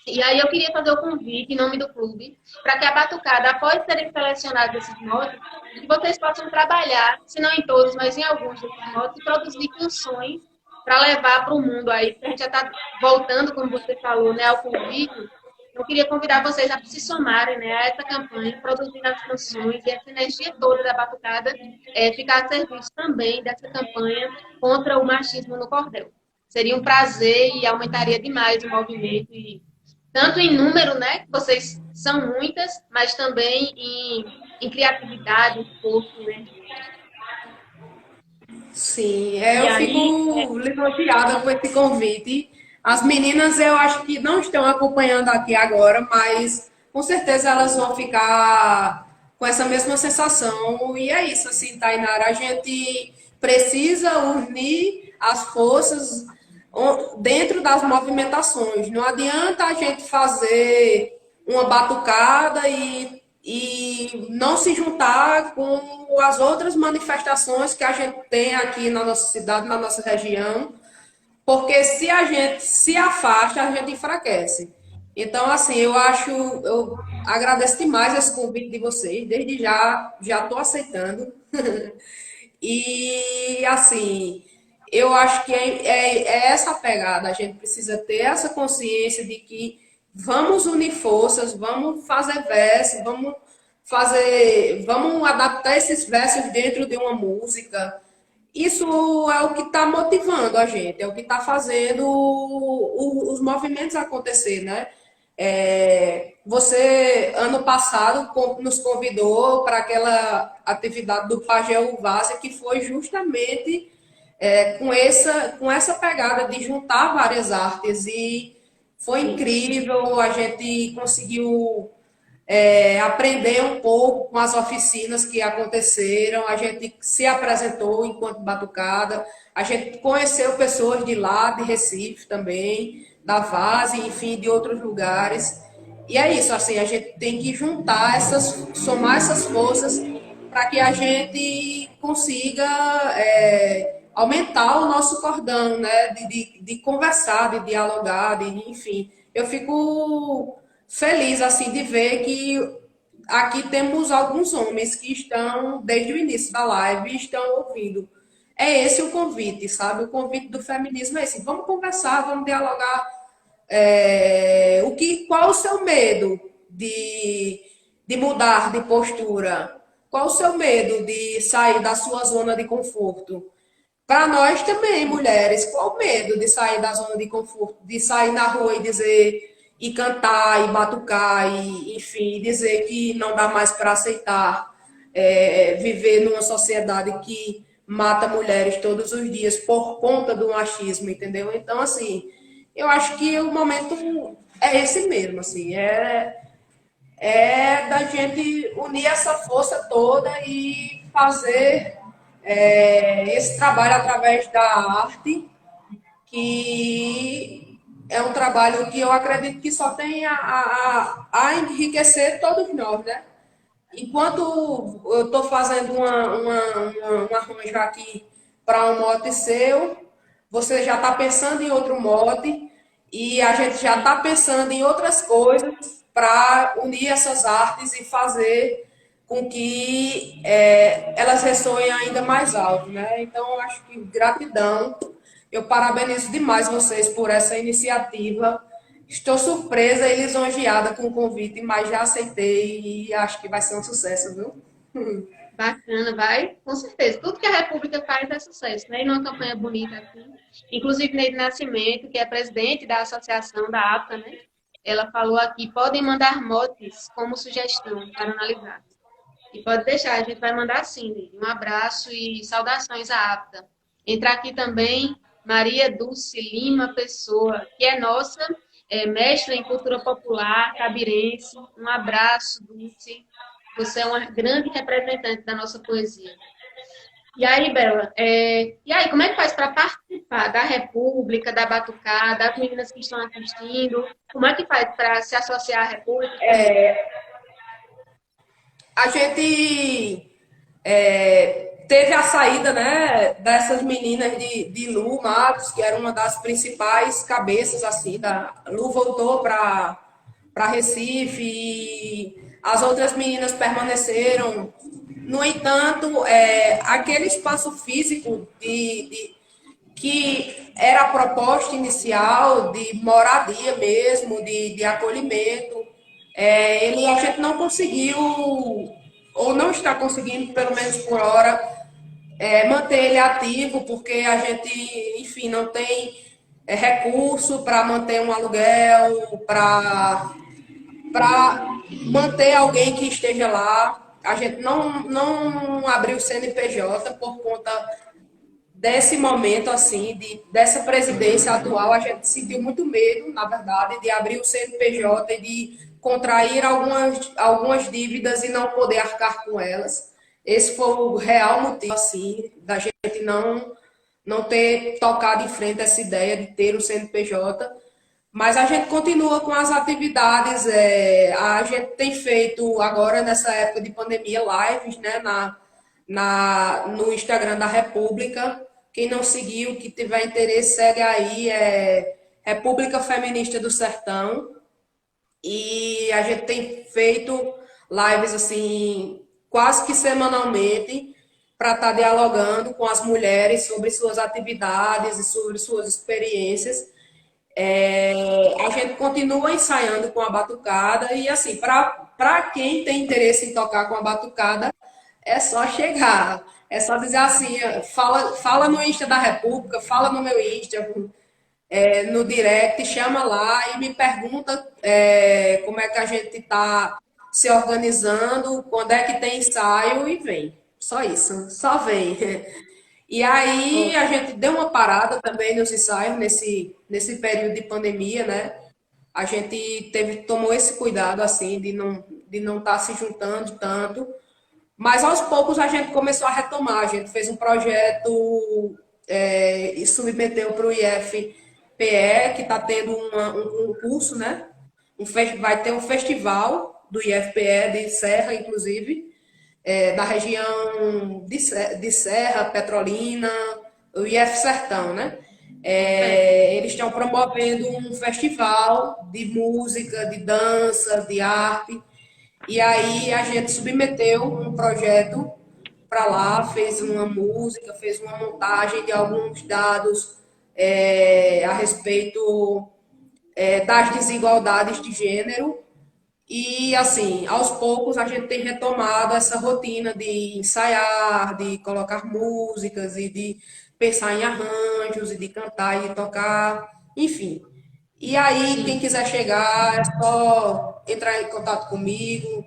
E aí eu queria fazer o convite em nome do clube para que a Batucada, após serem selecionados esses motos, que vocês possam trabalhar, se não em todos, mas em alguns desses motos, e produzir canções para levar para o mundo aí, porque a gente já está voltando, como você falou, né, ao convite. Eu queria convidar vocês a se somarem, né, a essa campanha, produzindo as canções e essa energia toda da Batucada ficar a serviço também dessa campanha contra o machismo no cordel. Seria um prazer e aumentaria demais o movimento e tanto em número, né, que vocês são muitas, mas também em criatividade, esforço, né? Sim, E eu aí, fico lisonjeada com esse convite. As meninas eu acho que não estão acompanhando aqui agora, mas com certeza elas vão ficar com essa mesma sensação. E é isso, assim, Tainara, a gente precisa unir as forças dentro das movimentações. Não adianta a gente fazer uma batucada e não se juntar com as outras manifestações que a gente tem aqui na nossa cidade, na nossa região, porque se a gente se afasta, a gente enfraquece. Então, assim, eu agradeço demais esse convite de vocês, desde já estou aceitando. E, assim, eu acho que é essa pegada, a gente precisa ter essa consciência de que vamos unir forças, vamos fazer versos, vamos adaptar esses versos dentro de uma música. Isso é o que está motivando a gente, é o que está fazendo os movimentos acontecer, né? Você, ano passado, nos convidou para aquela atividade do Pageu Várzea, que foi justamente com essa pegada de juntar várias artes. E foi sim, incrível, a gente conseguiu aprender um pouco com as oficinas que aconteceram, a gente se apresentou enquanto batucada, a gente conheceu pessoas de lá, de Recife também, da Vase, enfim, de outros lugares. E é isso, assim, a gente tem que somar essas forças para que a gente consiga aumentar o nosso cordão, né? De conversar, de dialogar, enfim. Eu fico feliz assim de ver que aqui temos alguns homens que estão desde o início da live e estão ouvindo. É esse o convite, sabe? O convite do feminismo é esse. Vamos conversar, vamos dialogar, Qual o seu medo de mudar de postura? Qual o seu medo de sair da sua zona de conforto? Para nós também, mulheres, qual o medo de sair da zona de conforto, de sair na rua e dizer, e cantar, e batucar, e enfim, dizer que não dá mais para aceitar viver numa sociedade que mata mulheres todos os dias por conta do machismo, entendeu? Então, assim, eu acho que o momento é esse mesmo, assim, é da gente unir essa força toda e fazer esse trabalho através da arte, que é um trabalho que eu acredito que só tem a enriquecer todos nós, né? Enquanto eu estou fazendo um arranjo aqui para um mote seu, você já está pensando em outro mote e a gente já está pensando em outras coisas para unir essas artes e fazer com que elas ressoem ainda mais alto, né? Então, eu acho que gratidão. Eu parabenizo demais vocês por essa iniciativa. Estou surpresa e lisonjeada com o convite, mas já aceitei e acho que vai ser um sucesso, viu? Bacana, vai, com certeza. Tudo que a República faz é sucesso, né? E numa campanha bonita assim. Inclusive, Neide Nascimento, que é presidente da Associação da APTA, né? Ela falou aqui, podem mandar motes como sugestão para analisar. E pode deixar, a gente vai mandar sim, Neide. Um abraço e saudações à APTA. Entra aqui também Maria Dulce Lima Pessoa, que é nossa mestra em cultura popular, cabirense. Um abraço, Dulce. Você é uma grande representante da nossa poesia. E aí, Bela, e aí, como é que faz para participar da República, da Batucada, das meninas que estão assistindo? Como é que faz para se associar à República e também? A gente teve a saída, né, dessas meninas de Lu Matos, que era uma das principais cabeças assim da Lu voltou para Recife e as outras meninas permaneceram. No entanto, aquele espaço físico que era a proposta inicial de moradia mesmo, de acolhimento, a gente não conseguiu, ou não está conseguindo, pelo menos por hora, manter ele ativo, porque a gente, enfim, não tem recurso para manter um aluguel, para manter alguém que esteja lá. A gente não abriu o CNPJ por conta desse momento, assim, dessa presidência atual. A gente sentiu muito medo, na verdade, de abrir o CNPJ e de contrair algumas dívidas e não poder arcar com elas. Esse foi o real motivo, assim, da gente não ter tocado em frente essa ideia de ter o CNPJ. Mas a gente continua com as atividades. A gente tem feito agora, nessa época de pandemia, lives, né, no Instagram da República. Quem não seguiu, que tiver interesse, segue aí. República Feminista do Sertão. E a gente tem feito lives assim, quase que semanalmente, para estar dialogando com as mulheres sobre suas atividades e sobre suas experiências. A gente continua ensaiando com a batucada e assim, para quem tem interesse em tocar com a batucada, é só chegar. É só dizer assim, fala no Insta da República, fala no meu Insta, no direct, chama lá e me pergunta como é que a gente está se organizando, quando é que tem ensaio e vem. Só isso, só vem. E aí a gente deu uma parada também nos ensaios nesse período de pandemia, né? A gente tomou esse cuidado assim de não estar se juntando tanto, mas aos poucos a gente começou a retomar. A gente fez um projeto e submeteu para o IFPE, que está tendo um curso, né? Vai ter um festival do IFPE de Serra, inclusive, da região de Serra, Petrolina, o IF Sertão, né? Eles estão promovendo um festival de música, de dança, de arte. E aí a gente submeteu um projeto para lá, fez uma música, fez uma montagem de alguns dados a respeito das desigualdades de gênero. E, assim, aos poucos a gente tem retomado essa rotina de ensaiar, de colocar músicas e de pensar em arranjos e de cantar e tocar, enfim. E aí, quem Sim, quiser chegar, é só entrar em contato comigo,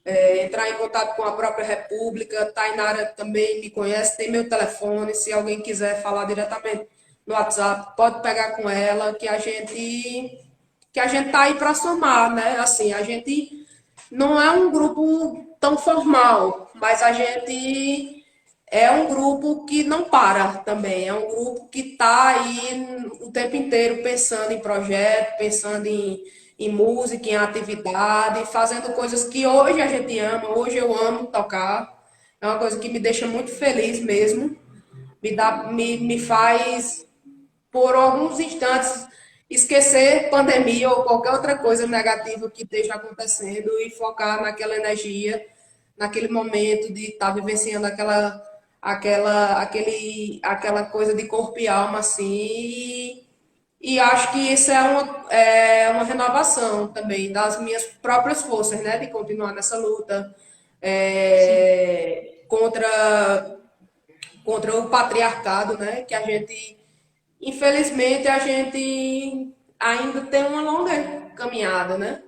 entrar em contato com a própria República. Tainara também me conhece, tem meu telefone. Se alguém quiser falar diretamente no WhatsApp, pode pegar com ela, que a gente tá aí para somar, né? Assim, a gente não é um grupo tão formal, mas a gente é um grupo que não para também. É um grupo que está aí o tempo inteiro pensando em projeto, pensando em música, em atividade, fazendo coisas que hoje a gente ama. Hoje eu amo tocar. É uma coisa que me deixa muito feliz mesmo. Me faz por alguns instantes, esquecer pandemia ou qualquer outra coisa negativa que esteja acontecendo e focar naquela energia, naquele momento de estar vivenciando aquela coisa de corpo e alma, assim. E acho que isso é uma renovação também das minhas próprias forças, né? De continuar nessa luta sim. contra o patriarcado, né? Que a gente infelizmente, a gente ainda tem uma longa caminhada, né?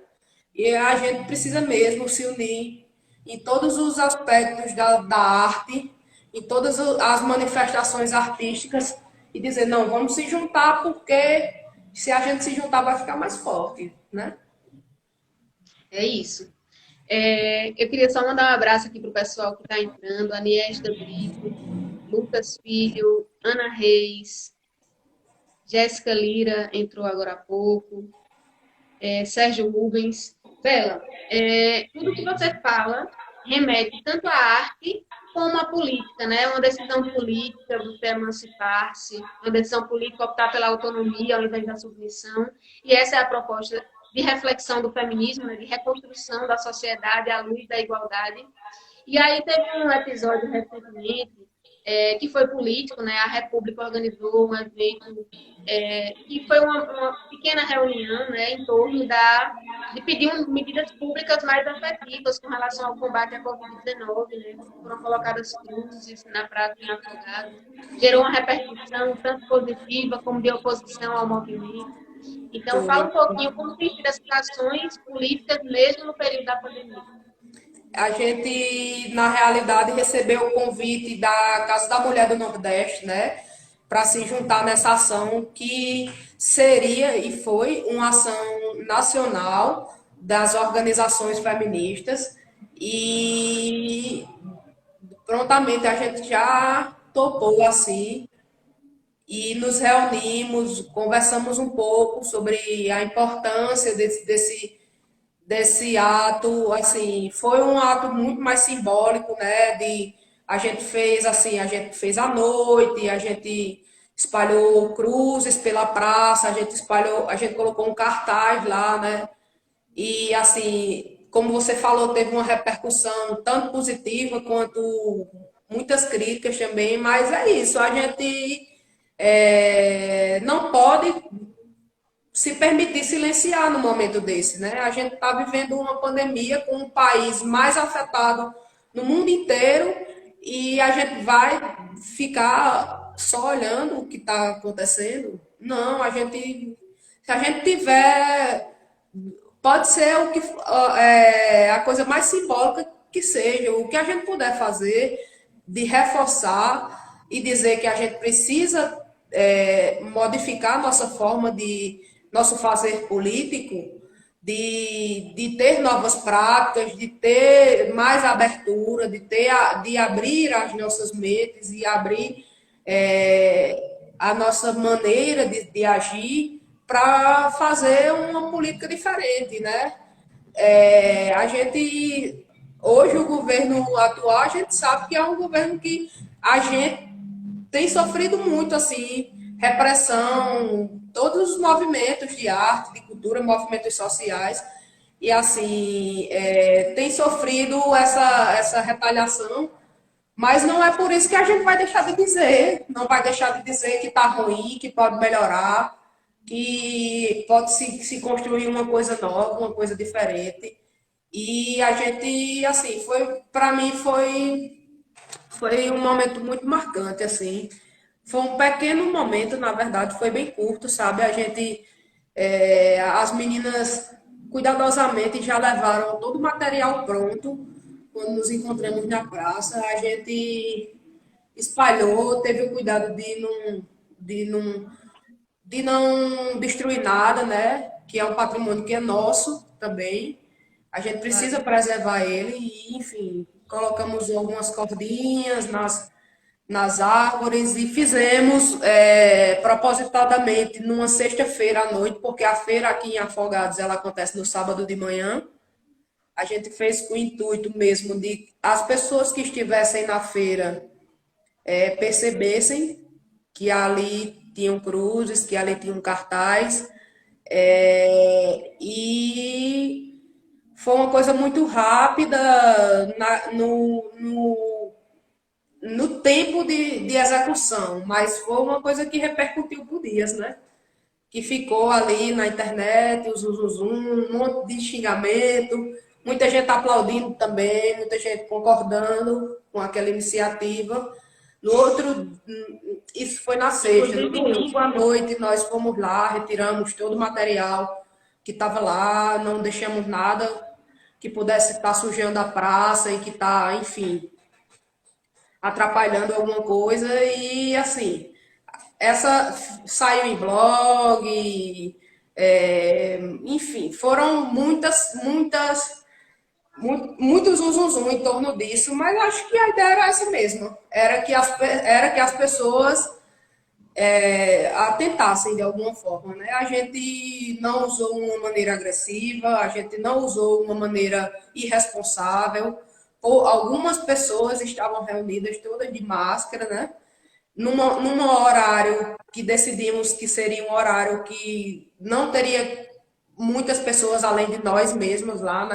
E a gente precisa mesmo se unir em todos os aspectos da arte, em todas as manifestações artísticas e dizer, não, vamos se juntar porque se a gente se juntar vai ficar mais forte, né? É isso. Eu queria só mandar um abraço aqui para o pessoal que está entrando, Aniesta Brito, Lucas Filho, Ana Reis, Jéssica Lira entrou agora há pouco, Sérgio Rubens. Bela, tudo que você fala remete tanto à arte como à política, né? Uma decisão política, você emancipar-se, uma decisão política optar pela autonomia ao invés da submissão, e essa é a proposta de reflexão do feminismo, né? De reconstrução da sociedade à luz da igualdade. E aí teve um episódio recentemente que foi político, né? A República organizou um evento que foi uma pequena reunião, né, em torno de pedir medidas públicas mais efetivas com relação ao combate à Covid-19, né? Foram colocadas cruzes na praça em Afogados. Gerou uma repercussão tanto positiva como de oposição ao movimento. Então, Foi. fala um pouquinho como tem sido as ações políticas mesmo no período da pandemia. A gente, na realidade, recebeu o convite da Casa da Mulher do Nordeste, né, para se juntar nessa ação que seria e foi uma ação nacional das organizações feministas e prontamente a gente já topou assim e nos reunimos, conversamos um pouco sobre a importância desse ato, assim, foi um ato muito mais simbólico, né? A gente fez à noite, a gente espalhou cruzes pela praça, a gente colocou um cartaz lá, né? E assim, como você falou, teve uma repercussão tanto positiva quanto muitas críticas também, mas é isso, a gente não pode se permitir silenciar no momento desse, né? A gente está vivendo uma pandemia com um país mais afetado no mundo inteiro e a gente vai ficar só olhando o que está acontecendo? Não, se a gente tiver, pode ser a coisa mais simbólica que seja, o que a gente puder fazer de reforçar e dizer que a gente precisa modificar nossa forma de nosso fazer político, de ter novas práticas, de ter mais abertura, de abrir as nossas mentes e abrir a nossa maneira de agir para fazer uma política diferente, né? A gente hoje o governo atual a gente sabe que é um governo que a gente tem sofrido muito assim repressão, todos os movimentos de arte, de cultura, movimentos sociais e assim tem sofrido essa retaliação, mas não é por isso que a gente vai deixar de dizer, não vai deixar de dizer que está ruim, que pode melhorar. que pode se construir uma coisa nova, uma coisa diferente. E a gente, assim, para mim foi um momento muito marcante, assim. Foi um pequeno momento, na verdade, foi bem curto, sabe? As meninas cuidadosamente já levaram todo o material pronto quando nos encontramos na praça. A gente espalhou, teve o cuidado de não, de não destruir nada, né? Que é um patrimônio que é nosso também. A gente precisa Claro. preservar ele e, enfim, colocamos algumas cordinhas nas árvores e fizemos propositadamente numa sexta-feira à noite, porque a feira aqui em Afogados ela acontece no sábado de manhã. A gente fez com o intuito mesmo de as pessoas que estivessem na feira percebessem que ali tinham cruzes, que ali tinha um cartaz. E foi uma coisa muito rápida no tempo de execução, mas foi uma coisa que repercutiu por dias, né? Que ficou ali na internet, o zum, zum, zum, um monte de xingamento, muita gente aplaudindo também, muita gente concordando com aquela iniciativa. No outro, isso foi na sexta, no Inclusive, domingo à noite nós fomos lá, retiramos todo o material que estava lá, não deixamos nada que pudesse estar sujando a praça e que está, enfim, atrapalhando alguma coisa e assim, essa saiu em blog, enfim, foram muitos zum, zum, zum em torno disso, mas acho que a ideia era essa mesmo, era que as pessoas atentassem de alguma forma, né? A gente não usou uma maneira agressiva, a gente não usou uma maneira irresponsável. Ou algumas pessoas estavam reunidas todas de máscara, né? Num horário que decidimos que seria um horário que não teria muitas pessoas além de nós mesmos lá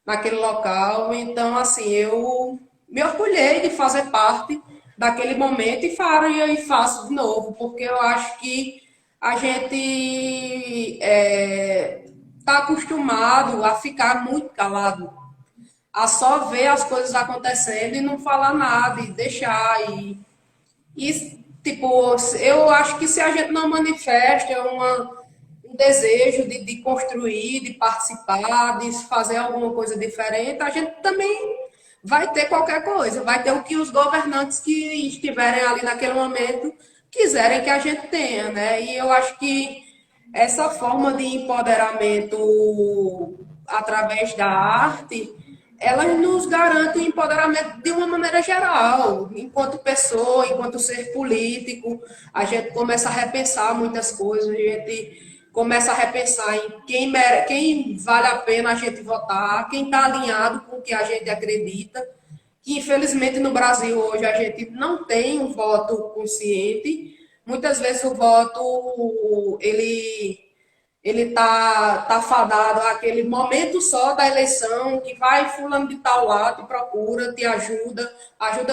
naquele local. Então, assim, eu me orgulhei de fazer parte daquele momento e faço de novo, porque eu acho que a gente está acostumado a ficar muito calado, a só ver as coisas acontecendo e não falar nada e deixar. Tipo, eu acho que se a gente não manifesta um desejo de construir, de participar, de fazer alguma coisa diferente, a gente também vai ter qualquer coisa, vai ter o que os governantes que estiverem ali naquele momento quiserem que a gente tenha, né? E eu acho que essa forma de empoderamento através da arte, ela nos garante o empoderamento de uma maneira geral. Enquanto pessoa, enquanto ser político, a gente começa a repensar muitas coisas, a gente começa a repensar em quem vale a pena a gente votar, quem está alinhado com o que a gente acredita. Que infelizmente no Brasil hoje a gente não tem um voto consciente. Muitas vezes o voto ele tá fadado àquele momento só da eleição, que vai fulano de tal lado, te procura, te ajuda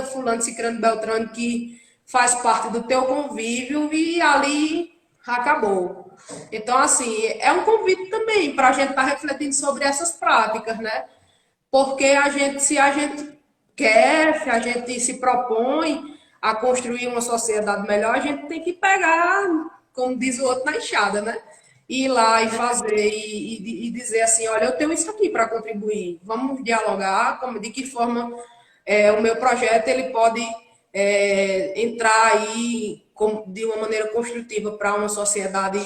fulano, cicrano, beltrano, que faz parte do teu convívio e ali acabou. Então, assim, é um convite também para a gente estar refletindo sobre essas práticas, né? Porque se a gente quer, se a gente se propõe a construir uma sociedade melhor, a gente tem que pegar, como diz o outro, na enxada, né? Ir lá e fazer e dizer assim, olha, eu tenho isso aqui para contribuir. Vamos dialogar, de que forma o meu projeto ele pode entrar aí de uma maneira construtiva para uma sociedade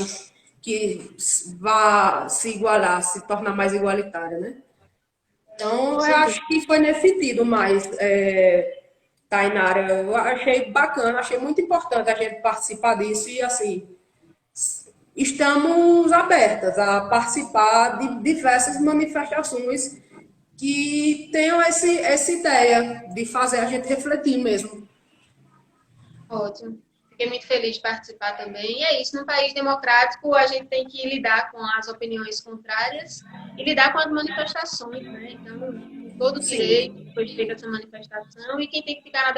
que vá se igualar, se tornar mais igualitária, né? com Então, eu certeza. acho que foi nesse sentido, mas, Tainara, eu achei bacana, achei muito importante a gente participar disso e, assim, estamos abertas a participar de diversas manifestações que tenham essa ideia de fazer a gente refletir mesmo. Ótimo. Fiquei muito feliz de participar também. E é isso, num país democrático, a gente tem que lidar com as opiniões contrárias e lidar com as manifestações, né? Então, todo Sim, direito foi feita essa manifestação e quem tem que ficar na